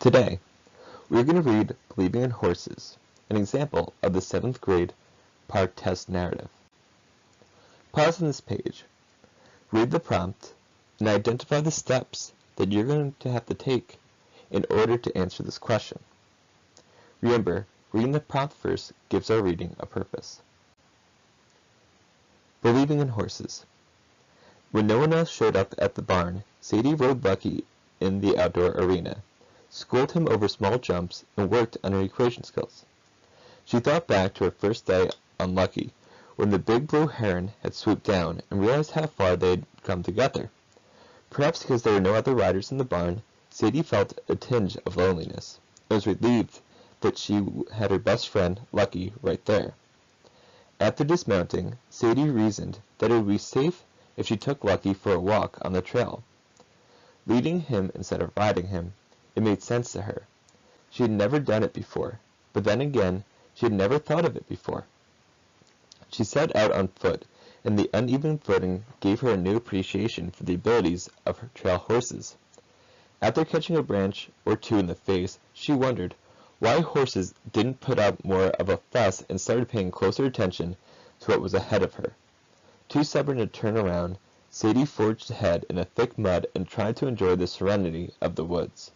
Today, we're going to read Believing in Horses, an example of the 7th grade part test narrative. Pause on this page, read the prompt, and identify the steps that you're going to have to take in order to answer this question. Remember, reading the prompt first gives our reading a purpose. Believing in Horses. When no one else showed up at the barn, Sadie rode Lucky in the outdoor arena, schooled him over small jumps, and worked on her equation skills. She thought back to her first day on Lucky, when the big blue heron had swooped down, and realized how far they had come together. Perhaps because there were no other riders in the barn, Sadie felt a tinge of loneliness, and was relieved that she had her best friend, Lucky, right there. After dismounting, Sadie reasoned that it would be safe if she took Lucky for a walk on the trail. Leading him instead of riding him, it made sense to her. She had never done it before, but then again, she had never thought of it before. She set out on foot, and the uneven footing gave her a new appreciation for the abilities of her trail horses. After catching a branch or two in the face, she wondered why horses didn't put up more of a fuss and started paying closer attention to what was ahead of her. Too stubborn to turn around, Sadie forged ahead in the thick mud and tried to enjoy the serenity of the woods.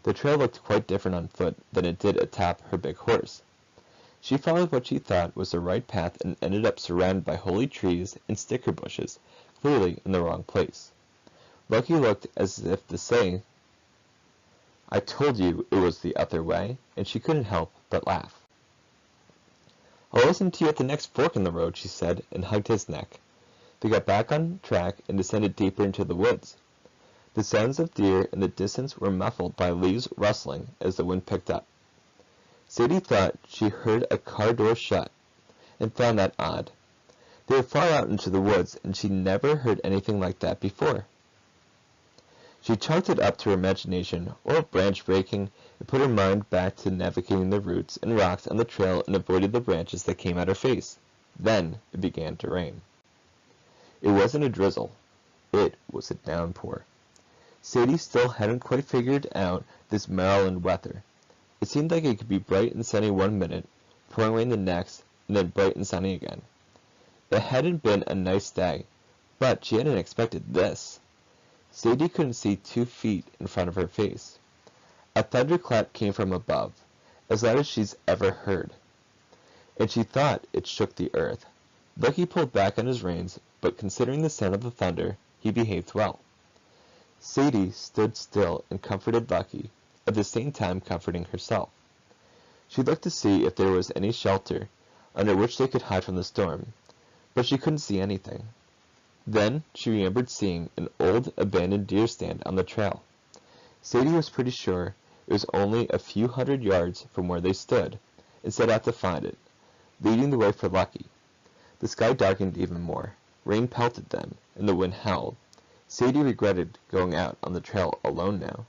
The trail looked quite different on foot than it did atop her big horse. She followed what she thought was the right path and ended up surrounded by holly trees and sticker bushes, clearly in the wrong place. Lucky looked as if to say, "I told you it was the other way," and she couldn't help but laugh. "I'll listen to you at the next fork in the road," she said, and hugged his neck. They got back on track and descended deeper into the woods. The sounds of deer in the distance were muffled by leaves rustling as the wind picked up. Sadie thought she heard a car door shut, and found that odd. They were far out into the woods, and she never heard anything like that before. She chalked it up to her imagination, or a branch breaking, and put her mind back to navigating the roots and rocks on the trail and avoided the branches that came at her face. Then it began to rain. It wasn't a drizzle. It was a downpour. Sadie still hadn't quite figured out this Maryland weather. It seemed like it could be bright and sunny one minute, pouring rain the next, and then bright and sunny again. It hadn't been a nice day, but she hadn't expected this. Sadie couldn't see 2 feet in front of her face. A thunderclap came from above, as loud as she's ever heard, and she thought it shook the earth. Lucky pulled back on his reins, but considering the sound of the thunder, he behaved well. Sadie stood still and comforted Lucky, at the same time comforting herself. She looked to see if there was any shelter under which they could hide from the storm, but she couldn't see anything. Then she remembered seeing an old abandoned deer stand on the trail. Sadie was pretty sure it was only a few hundred yards from where they stood, and set out to find it, leading the way for Lucky. The sky darkened even more. Rain pelted them, and the wind howled. Sadie regretted going out on the trail alone now.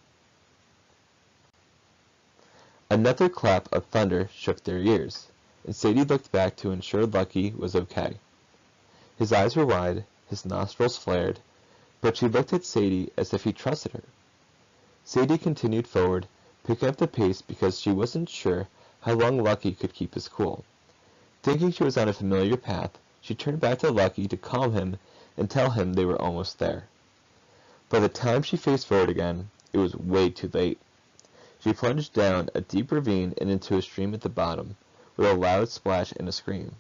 Another clap of thunder shook their ears, and Sadie looked back to ensure Lucky was okay. His eyes were wide, his nostrils flared, but she looked at Sadie as if he trusted her. Sadie continued forward, picking up the pace because she wasn't sure how long Lucky could keep his cool. Thinking she was on a familiar path, she turned back to Lucky to calm him and tell him they were almost there. By the time she faced forward again, it was way too late. She plunged down a deep ravine and into a stream at the bottom, with a loud splash and a scream.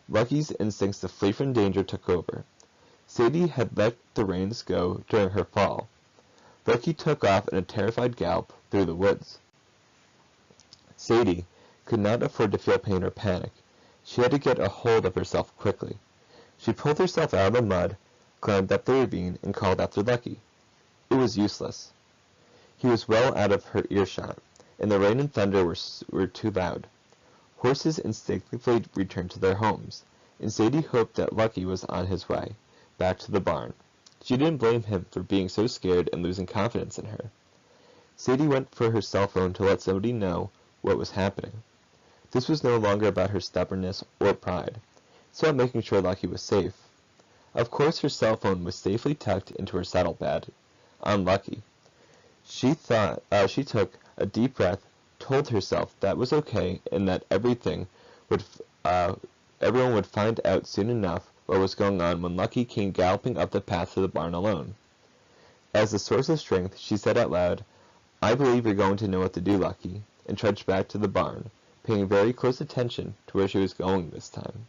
Lucky's instincts to flee from danger took over. Sadie had let the reins go during her fall. Lucky took off in a terrified gallop through the woods. Sadie could not afford to feel pain or panic. She had to get a hold of herself quickly. She pulled herself out of the mud, climbed up the ravine, and called after Lucky. It was useless. He was well out of her earshot, and the rain and thunder were too loud. Horses instinctively returned to their homes, and Sadie hoped that Lucky was on his way back to the barn. She didn't blame him for being so scared and losing confidence in her. Sadie went for her cell phone to let somebody know what was happening. This was no longer about her stubbornness or pride. It's about making sure Lucky was safe. Of course her cell phone was safely tucked into her saddlebag on Lucky. She took A deep breath told herself that was okay and that everyone would find out soon enough what was going on when Lucky came galloping up the path to the barn alone. As a source of strength, she said out loud, "I believe you're going to know what to do, Lucky," and trudged back to the barn, paying very close attention to where she was going this time.